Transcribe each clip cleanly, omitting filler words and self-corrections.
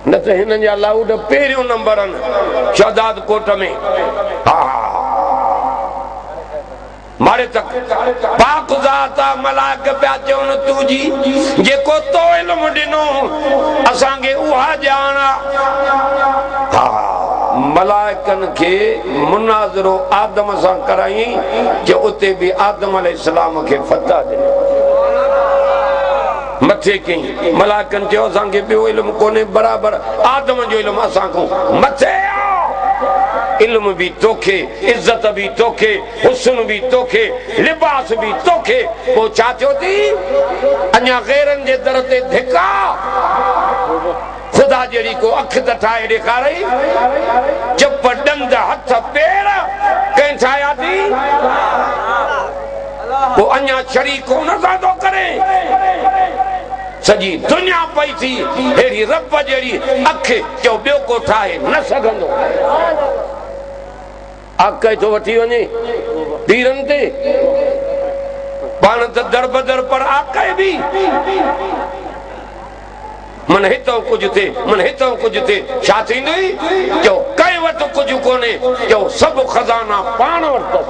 न त हिननि जा लाउड पहिरियों नंबर आहिनि शहदाद कोट में। हा मारे तक पाक ज़ाता मलाक पिया चवनि तुंहिंजी जेको तो इल्मु ॾिनो असांखे उहा ॼाण। हा मलाइकनि खे मुनाज़रो आदम सां कराई जो उते बि आदम अलैहिस्सलाम खे फतह ॾिनी मथे कई। मलाइकनि चयो असांखे ॿियो इल्मु कोन्हे बराबरि आदम जो इल्मु असांखां मथे इल्म भी तोखे इज्जत भी तोखे हुस्न भी तोखे लिबास भी तोखे पोइ छा थियो थी अञा गैरनि जे दर ते धिका खुदा जहिड़ी को अख त ठाहे ॾेखारई चप ॾंद हथ पेर कंहिं ठाहिया थी पोइ अञा शरीक हुन सां थो करे सॼी दुनिया पई थी अहिड़ी रब जहिड़ी अख जो ॿियो को ठाहे न सघंदो। अक थो वठी वञे पीरनि ते पाण त दर बदर पर आक बि मन हितो कुझु थिए मन हितो कुझु थिए छा थींदई जो कंहिं वटि कुझु कोन्हे जो सभु खज़ाना पाण वटि।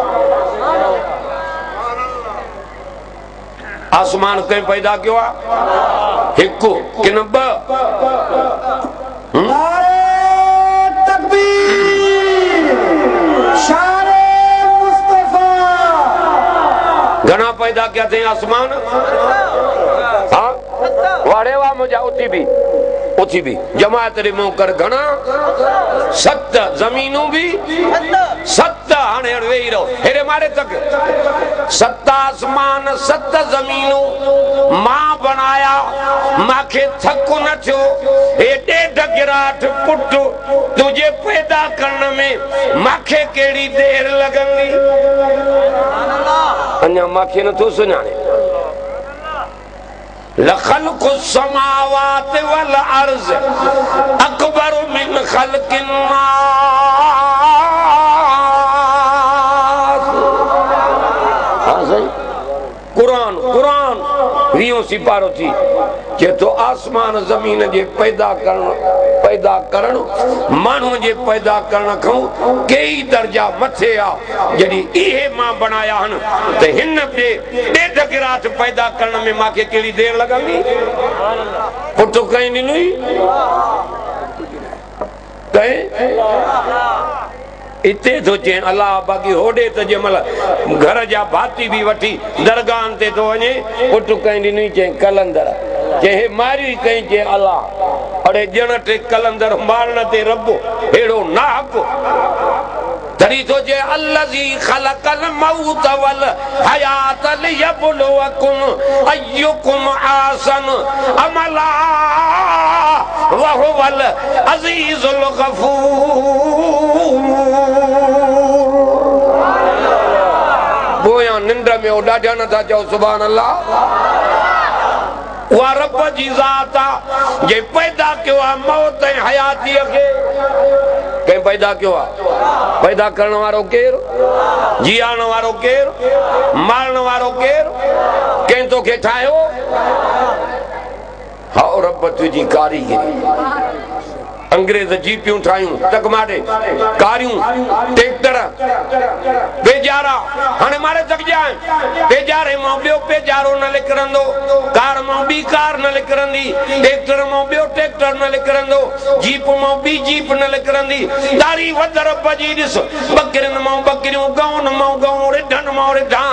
आसमान कंहिं पैदा कयो आहे हिकु कि न ॿ? घणा पैदा कया अथई आसमान? हा वाड़े वाह मुंहिंजा उथी बि जमायत ॾे मूं कर घणा 7 ज़मीनूं बि 7 हाणे वेही रहो हेरे मारे तक 7 आसमान 7 ज़मीनूं मां बनाया मांखे थक न थियो हे ॾेढ गिराट पुट तुझे पैदा करण में मांखे कहिड़ी देर लॻंदी अञा मांखे नथो सुञाणे। लखल्क़ु समावात वल अर्ज़ अकबर मिन खल्क़िन नास। हाँ सही कुरान 20 सिपारो थी जे तो आसमान ज़मीन जे पैदा करण माण्हू जे पैदा करण खां कई दर्जा मथे आ जॾहिं इहे मां बनाया आहिनि त हिन ॿिए ॾेढ गिराट पैदा करण में मूंखे कहिड़ी देर लॻंदी पुट कहीं ॾिनई कहीं इते तो चें अल्लाह बाक़ी होॾे त जंहिंमहिल घर जा भाती बि वठी दरगाहनि ते थो वञे पुट कहीं ॾिनई चई कलंदर चई मारी कहीं चई अल्लाह अड़े ॼण टे कलंदर मारण ते रब हेड़ो नाहक तरी तो जे अल्लज़ी ख़लक़ल मौत वल हयात लियब्लुवकुम अय्युकुम आसन अमला व हुवल अज़ीज़ुल गफ़ूर। बोया निंड में उॾाॾिया नथा चओ सुभान अल्लाह उहा रब जी ज़ात आहे जे पैदा कयो आहे मौत ऐं हयातीअ खे कंहिं पैदा कयो आहे पैदा करण वारो केरु जीआरण वारो केरु मारण वारो केरु कंहिं तोखे ठाहियो हा रब तुंहिंजी कारीगरी अंग्रेज जीपियूं ठाहियूं टकमाटे कारियूं ट्रैक्टर बेजारा हाणे मारे जगजाए बेजारे मां ॿियो बेजारो न निकिरंदो कार मां ॿी कार न निकिरंदी ट्रैक्टर मां ॿियो ट्रैक्टर न निकिरंदो जीप मां ॿी जीप न निकिरंदी तारी वधर बजी ॾिस बकरियुनि मां बकरियूं गऊंनि मां गऊं रिढनि मां रिढा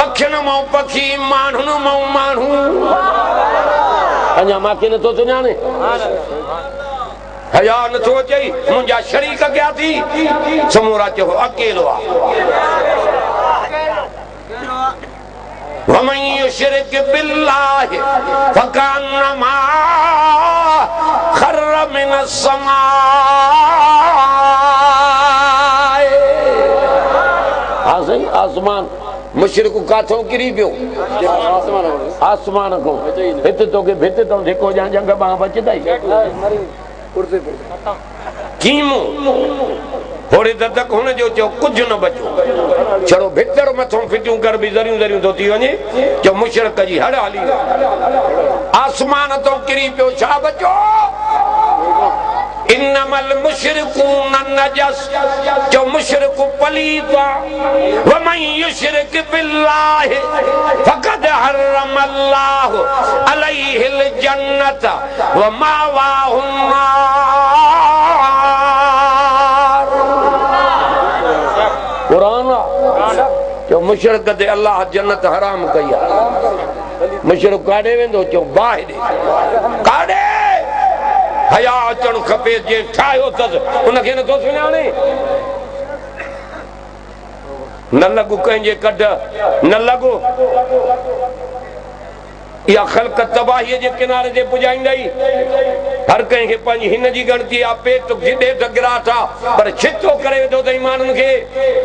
पखियुनि मां पखी माण्हुनि मां माण्हू अञा मांखे नथो सुञाणे हया नथो अचई मुंहिंजा शरीक कया थी समूरा चयो अकेलो आहे वमन युशरिक बिल्लाहि फकअन्नमा खर्र मिनस समाए। हाँ सही आसमान मुशरिक काथों किरी पियो आसमान को हिते तोखे भित तो धिको ॼण जंग बाह बचदाई कीमो थोड़े तक हुन जो चो कुछ न बचो छड़ो भितर मथों फिटियूं कर भी ज़रियूं ज़रियूं तो थी वञे जो मुशरिक जी हड़ हली आसमान तो किरी पियो छा बचो इन्नमल मुशरिकून नजस, जो मुशरिक पलीत व मन युशरिक बिल्लाहि फक़द हर्रमल्लाहु अलैहिल जन्नत व मावाहुन नार। कुरान जो मुशरिक ते अल्लाह जन्नत हराम कई आहे। मुशरिक काॾे वेंदो? चो बाहि काॾे हया अचणु खपे। जे ठाहियो अथसि उनखे नथो सुञाणे। न लॻो कंहिंजे कढ, न लॻो इहा ख़ल्क़ तबाहीअ जे किनारे ते पुॼाईंदई। हर कंहिंखे पंहिंजी हिन जी गणती आहे, पेट जिॾे त गिराट आहे, पर छितो करे वेठो अथई माण्हुनि खे।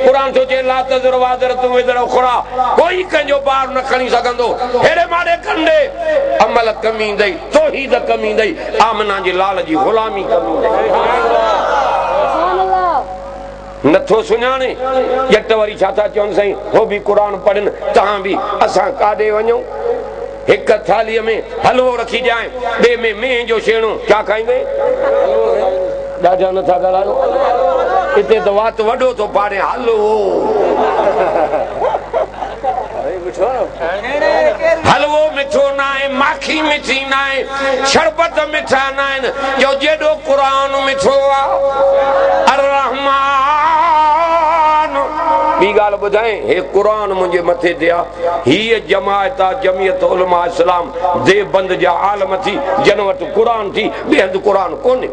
क़ुरान थो चए ला तज़र वाज़रतुन विज़रा उख़रा, कोई कंहिंजो ॿार न खणी सघंदो। हेॾे माॾे कंदे अमल कमी ईंदई, तौहीद कमी ईंदई, आमना जी लाल जी ग़ुलामी कमी ईंदई। नथो सुञाणे ॼट वरी छा था चवनि साईं, हो बि क़ुरान पढ़नि, तव्हां बि असां काॾे वञूं? हिक थालीअ में हलवो रखी ॾियां, ॿिए में मेह जो छेणो, छा खाईंदे? ॾाढा नथा ॻाल्हायो, हिते त वात वॾो थो पाड़े। हलवो हलवो मिठो न आहे, माखी मिठी न आहे, शरबत मिठा न आहिनि, जो जेॾो क़ुरान मिठो आहे। अर रहमान ॿी ॻाल्हि ॿुधाएं, हे क़ुरान मुंहिंजे मथे ते आहे। हीअ जमायत आहे जमियत उलमा इस्लाम देवबंद जा आलम थी, जन वटि क़ुरान थी, ॿिए हंधि क़ुरान कोन्हे।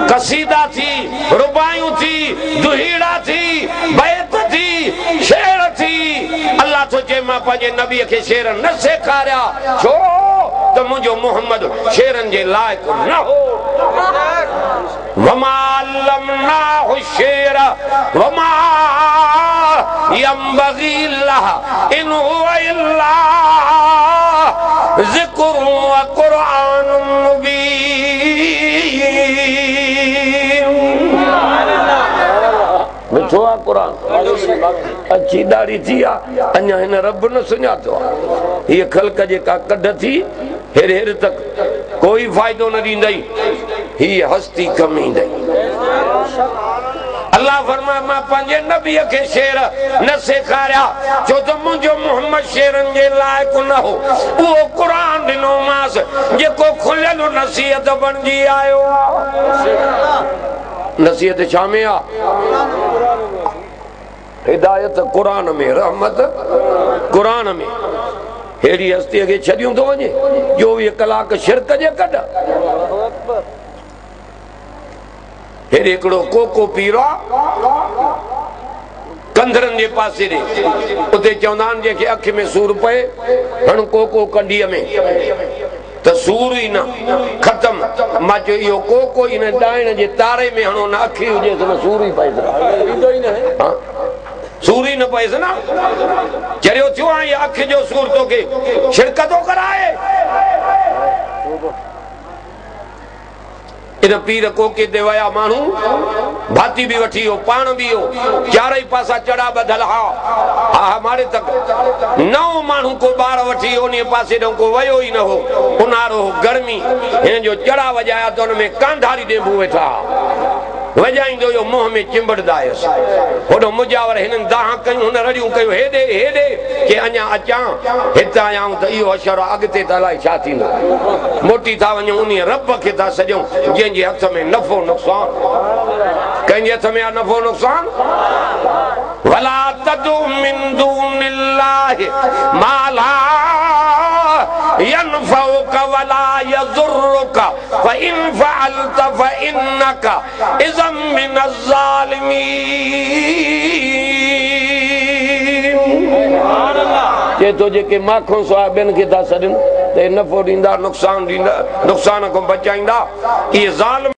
कसीदा थी, रुबायूं थी, दुहीड़ा थी, बैत थी, शेर थी। अल्लाह तो चए मां पंहिंजे नबीअ खे शेर न सेखारिया, छो त मुंहिंजो मोहम्मद शेरनि जे लाइक़ न हो। वमा अल्लमनाहु शेर वमा यंबगी लह इन हुवा इल्ला ज़िक्रुन व क़ुरआनुन मुबीन। मिठो आहे क़ुरान, अची दाढ़ी थी आहे, अञा हिन रब न सुञातो आहे। हीअ ख़ल्क़ जेका कढ थी हेर हेर तक कोई फ़ाइदो न ॾींदई, हीअ हस्ती कम ईंदई। अल्लाह फरमाए मां पंहिंजे नबीअ खे शेर न सेखारिया, छो त मुंहिंजो मोहम्मद शेरनि जे लाइक़ न हो। उहो क़ुरान ॾिनोमांसि जेको खुलियल नसीहत बणिजी आयो आहे। नसीहत छा में आहे? हिदायत क़ुरान में, रहमत क़ुरान में। हेड़ी हस्तीअ खे छॾियूं थो वञे 24 कलाक शिरक जे कढ। हेॾे हिकिड़ो कोको पीरो कंधरनि जे पासे ॾे, उते चवंदा आहिनि जंहिंखे अखि में सूर पए हण कोको कंडीअ में त सूर ई न ख़तम। मां चयो इहो कोको ई न डाइण जे तारे में हणो, न अखि हुजेसि न सूर ई पएसि, सूर ई न पएसि न। चरियो थियो आहे इहा अखि जो सूर तोखे शिरक थो कराए। इन पीर कोके ते विया माण्हू, भाती बि वठी वियो, पाण बि हो, चारई पासा चढ़ा ॿधल हा मारे तक। नओं माण्हू को ॿार वठी उन पासे ॾांहुं को वियो ई न हो। उन्हारो हो, गर्मी, हिन जो चढ़ा वॼाया त हुन में कांधारी ॾेंबू वेठा वॼाईंदो हुयो, मुंहं में चिंबड़दा हुयसि। होॾो मुजावर हिननि दाह कयूं, हुन रड़ियूं कयूं हेॾे हेॾे के अञा अचां, हितां आयाऊं त इहो अशर अॻिते त अलाए छा थींदो। मोटी था वञूं उन रब खे था सॼूं जंहिंजे हथ में नफ़ो नुक़सान, कंहिंजे हथ में आहे नफ़ो नुक़सान। वला तदउ मिन दूनिल्लाहि मा ला यनफउक वला यज़ुर्रुक फ़इन फ़अलत फ़इन्नक इज़म मिनज़ ज़ालिमीन। चए तो जेके माखों सवाइ ॿियनि खे था सॾनि त नफ़ो ॾींदा, नुक़सान ॾींदा, नुक़सान खां बचाईंदा, इहे ज़ालिम